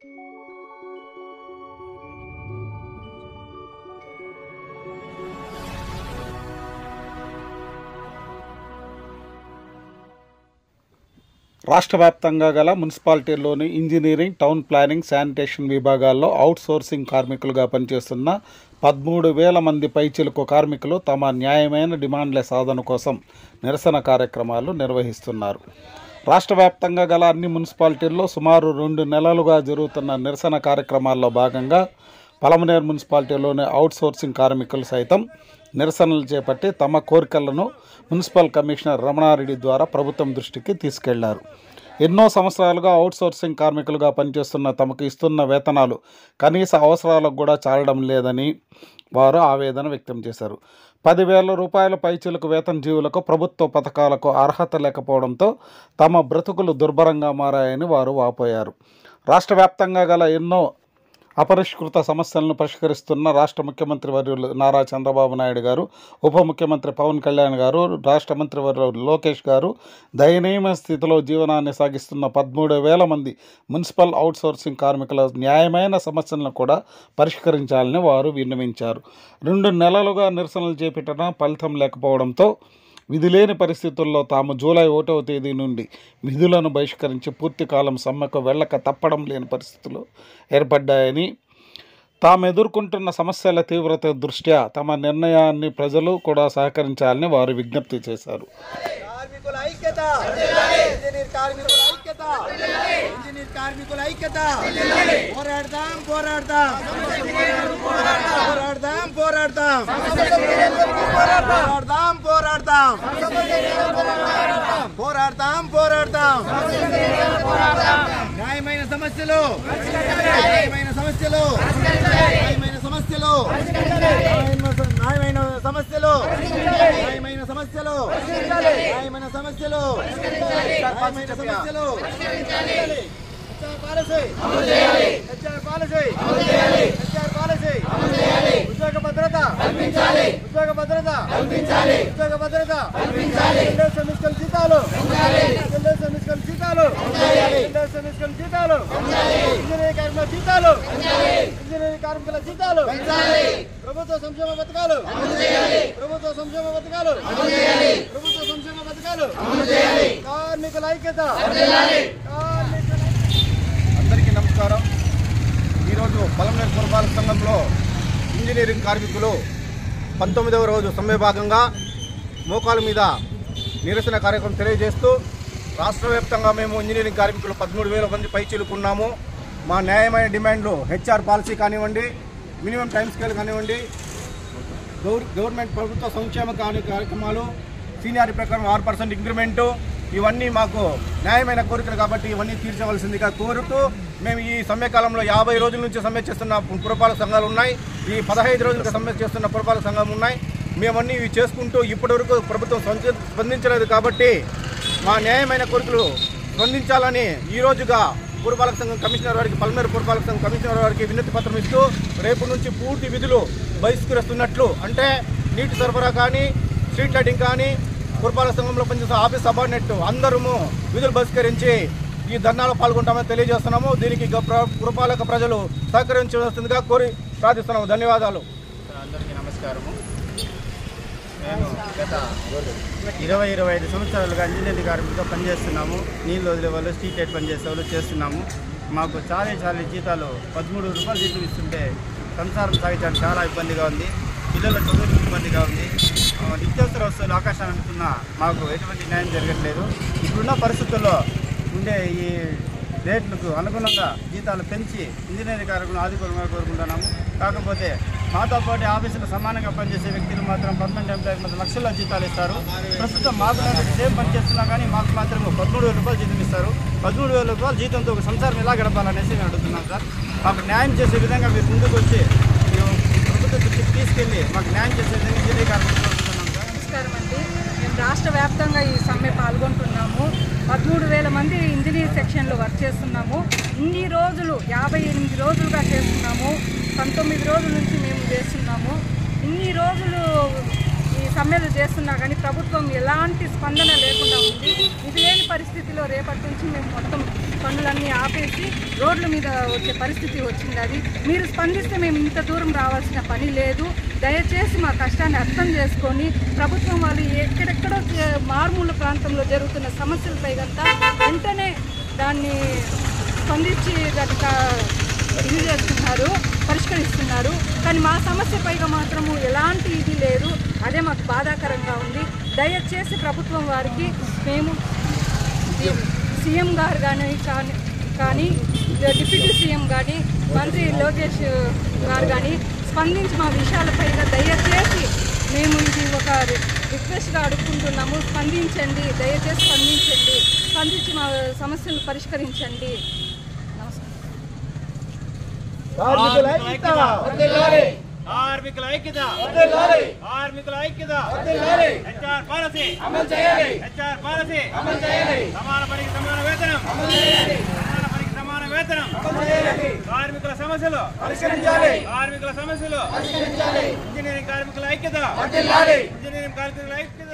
రాష్ట్ర వ్యాప్తంగా గల మున్సిపాలిటీల్లోని ఇంజనీరింగ్, టౌన్ ప్లానింగ్, శానిటేషన్ విభాగాల్లో అవుట్సోర్సింగ్ కార్మికులుగా పనిచేస్తున్న 13,000 మంది పైచిలుకు కార్మికులు తమ న్యాయమైన డిమాండ్ల సాధన కోసం నిరసన కార్యక్రమాలు నిర్వహిస్తున్నారు. రాష్ట్ర వ్యాప్తంగా గల అన్ని మున్సిపాలిటీల్లో సుమారు 2 నెలలుగా జరుగుతున్న నిరసన కార్యక్రమాల్లో భాగంగా పలమనేరు మున్సిపాలిటీలోని అవుట్సోర్సింగ్ కార్మికులు సైతం నిరసనలు చేపట్టి తమ కోరికలను మున్సిపల్ కమిషనర్ రమణారెడ్డి ద్వారా ప్రభుత్వం దృష్టికి తీసుకెళ్లారు. ఎన్నో సంవత్సరాలుగా అవుట్సోర్సింగ్ కార్మికులుగా పనిచేస్తున్న తమకు ఇస్తున్న వేతనాలు కనీస అవసరాలకు కూడా చాలడం లేదని వారు ఆవేదన వ్యక్తం చేశారు. 10,000 రూపాయల పైచిలకు వేతన జీవులకు ప్రభుత్వ పథకాలకు అర్హత లేకపోవడంతో తమ బ్రతుకులు దుర్భరంగా మారాయని వారు వాపోయారు. రాష్ట్ర వ్యాప్తంగా గల ఎన్నో అపరిష్కృత సమస్యలను పరిష్కరిస్తున్న రాష్ట్ర ముఖ్యమంత్రి వర్యులు నారా చంద్రబాబు నాయుడు గారు, ఉప ముఖ్యమంత్రి పవన్ కళ్యాణ్ గారు, రాష్ట్ర మంత్రి వర్యులు లోకేష్ గారు దయనీయ స్థితిలో జీవనాన్ని సాగిస్తున్న 13,000 మంది మున్సిపల్ అవుట్సోర్సింగ్ కార్మికుల న్యాయమైన సమస్యలను కూడా పరిష్కరించాలని వారు విన్నవించారు. 2 నెలలుగా నిరసనలు చేపట్టినా ఫలితం లేకపోవడంతో విధిలేని పరిస్థితుల్లో తాము జూలై 1వ తేదీ నుండి విధులను బహిష్కరించి పూర్తికాలం సమ్మెకు వెళ్ళక తప్పడం లేని పరిస్థితులు ఏర్పడ్డాయని, తాము ఎదుర్కొంటున్న సమస్యల తీవ్రత దృష్ట్యా తమ నిర్ణయాన్ని ప్రజలు కూడా సహకరించాలని వారు విజ్ఞప్తి చేశారు. న్యాయమైన సమస్యలు ఉద్యోగ భద్రత జీతాలు ఇంజనీరింగ్ కార్మికుల జీతాలు ప్రభుత్వ సంక్షేమ పథకాలు కార్మికుల ఐక్యత. అందరికీ నమస్కారం. ఈరోజు పలమనేరు పురపాలక సంఘంలో ఇంజనీరింగ్ కార్మికులు 19వ రోజు సమ్మె భాగంగా మోకాల మీద నిరసన కార్యక్రమం తెలియజేస్తూ రాష్ట్ర వ్యాప్తంగా మేము ఇంజనీరింగ్ కార్మికులు 13,000 మంది పైచిలుకున్నాము. మా న్యాయమైన డిమాండ్లు హెచ్ఆర్ పాలసీ కానివ్వండి, మినిమం టైం స్కేల్ కానివ్వండి, గవర్నమెంట్ ప్రభుత్వ సంక్షేమ కార్యక్రమాలు, సీనియారిటీ ప్రకారం 6% ఇంక్రిమెంటు, ఇవన్నీ మాకు న్యాయమైన కోరికలు కాబట్టి ఇవన్నీ తీర్చవలసిందిగా కోరుతూ మేము ఈ సమ్మె కాలంలో 50 రోజుల నుంచి సమ్మె చేస్తున్న పురపాలక సంఘాలు ఉన్నాయి. ఈ 15 రోజులుగా సమ్మె చేస్తున్న పురపాలక సంఘం ఉన్నాయి. మేమన్నీ ఇవి చేసుకుంటూ ఇప్పటివరకు ప్రభుత్వం స్పందించలేదు కాబట్టి మా న్యాయమైన కోరికలు స్పందించాలని ఈరోజుగా పురపాలక సంఘం కమిషనర్ వారికి, పలమనేరు పురపాలక సంఘం కమిషనర్ వారికి వినతి పత్రం ఇస్తూ రేపు నుంచి పూర్తి విధులు బహిష్కరిస్తున్నట్లు, అంటే నీటి సరఫరా కానీ, స్ట్రీట్ లైటింగ్ కానీ, పురపాలక సంఘంలో పనిచేసే ఆఫీస్ సబార్డినేట్ అందరూ విధులు బహిష్కరించి ఈ ధర్నాలో పాల్గొంటామని తెలియజేస్తున్నాము. దీనికి పురపాలక ప్రజలు సహకరించవలసిందిగా కోరి ప్రార్థిస్తున్నాము. ధన్యవాదాలు. అందరికీ నమస్కారము. మేము గత 20-25 సంవత్సరాలుగా ఇంజనీరింగ్ కార్మికులుగా పనిచేస్తున్నాము. నీళ్ళు వదిలే వాళ్ళు, స్ట్రీట్ లైట్ పనిచేసే వాళ్ళు చేస్తున్నాము. మాకు చాలా జీతాలు 13 రూపాయలు జీతం ఇస్తుంటే సంసారం సాగించడానికి చాలా ఇబ్బందిగా ఉంది. పిల్లల చదువులకు ఇబ్బందిగా ఉంది. నిత్యావసర వస్తువులు ఆకాశాన్ని అందుతున్నా మాకు ఎటువంటి న్యాయం జరగట్లేదు. ఇప్పుడున్న పరిస్థితుల్లో ఉండే ఈ రేట్లకు అనుగుణంగా జీతాలు పెంచి ఇంజనీరింగ్ కార్మికులను ఆదుకోవాలని కోరుకుంటున్నాము. కాకపోతే మాతో పాటు ఆఫీసులో సమానంగా పనిచేసే వ్యక్తులు మాత్రం పర్మనెంట్ ఎంప్లాయీ మాత్రం లక్షల్లో జీతాలు ఇస్తారు. ప్రస్తుతం మాకు సేమ్ పని చేస్తున్నా కానీ మాకు మాత్రం 13,000 రూపాయలు జీతం ఇస్తారు. 13,000 రూపాయలు జీతంతో ఒక సంసారం ఎలా గడపాలనేసి మేము అడుగుతున్నాం సార్. మాకు న్యాయం చేసే విధంగా మీరు ముందుకు వచ్చి ప్రభుత్వ దృష్టికి తీసుకెళ్ళి మాకు న్యాయం చేసే విధంగా ఇంజనీరింగ్ కార్మికులు కోరుకుంటున్నాం సార్. నమస్కారం అండి. మేము రాష్ట్ర వ్యాప్తంగా ఈ సమ్మె పాల్గొంటున్నాము. 13,000 మంది ఇంజనీర్ సెక్షన్లో వర్క్ చేస్తున్నాము. ఇన్ని రోజులు 58 రోజులుగా చేస్తున్నాము. 19 రోజుల నుంచి మేము చేస్తున్నాము. ఇన్ని రోజులు ఈ సమ్మెలు చేస్తున్నా కానీ ప్రభుత్వం ఎలాంటి స్పందన లేకుండా ఉంది. ఇది లేని పరిస్థితిలో రేపటి నుంచి మేము మొత్తం పనులన్నీ ఆపేసి రోడ్ల మీద వచ్చే పరిస్థితి వచ్చింది. అది మీరు స్పందిస్తే మేము ఇంత దూరం రావాల్సిన పని లేదు. దయచేసి మా కష్టాన్ని అర్థం చేసుకొని ప్రభుత్వం వాళ్ళు ఎక్కడెక్కడో మారుమూల ప్రాంతంలో జరుగుతున్న సమస్యలపై గంతా వెంటనే దాన్ని స్పందించి దానికి ఇది చేస్తున్నారు, పరిష్కరిస్తున్నారు. కానీ మా సమస్య పైగా మాత్రము ఎలాంటి ఇది లేదు. అదే మాకు బాధాకరంగా ఉంది. దయచేసి ప్రభుత్వం వారికి మేము సీఎం గారు కానీ డిప్యూటీ సీఎం కానీ మంత్రి లోకేష్ గారు కానీ స్పందించి మా విషయాలపైగా దయచేసి మేము ఇది ఒక రిక్వెస్ట్గా అడుగుకుంటున్నాము. స్పందించండి, దయచేసి స్పందించి మా సమస్యలు పరిష్కరించండి. కార్మికుల ఐక్యత కార్మికుల ఐక్యత హెచ్ఆర్ పాలసీ అమలు చేయాలి. హెచ్ఆర్ పాలసీ అమలు చేయాలి. సమాన పనికి సమాన వేతనం అమలు చేయాలి. సమాన పనికి సమాన వేతనం అమలు చేయాలి. కార్మికుల సమస్యలు పరిష్కరించాలి. కార్మికుల సమస్యలు పరిష్కరించాలి. ఇంజనీరింగ్ కార్మికుల ఐక్యత వర్ధిల్లాలి. ఇంజనీరింగ్ కార్మికుల ఐక్యత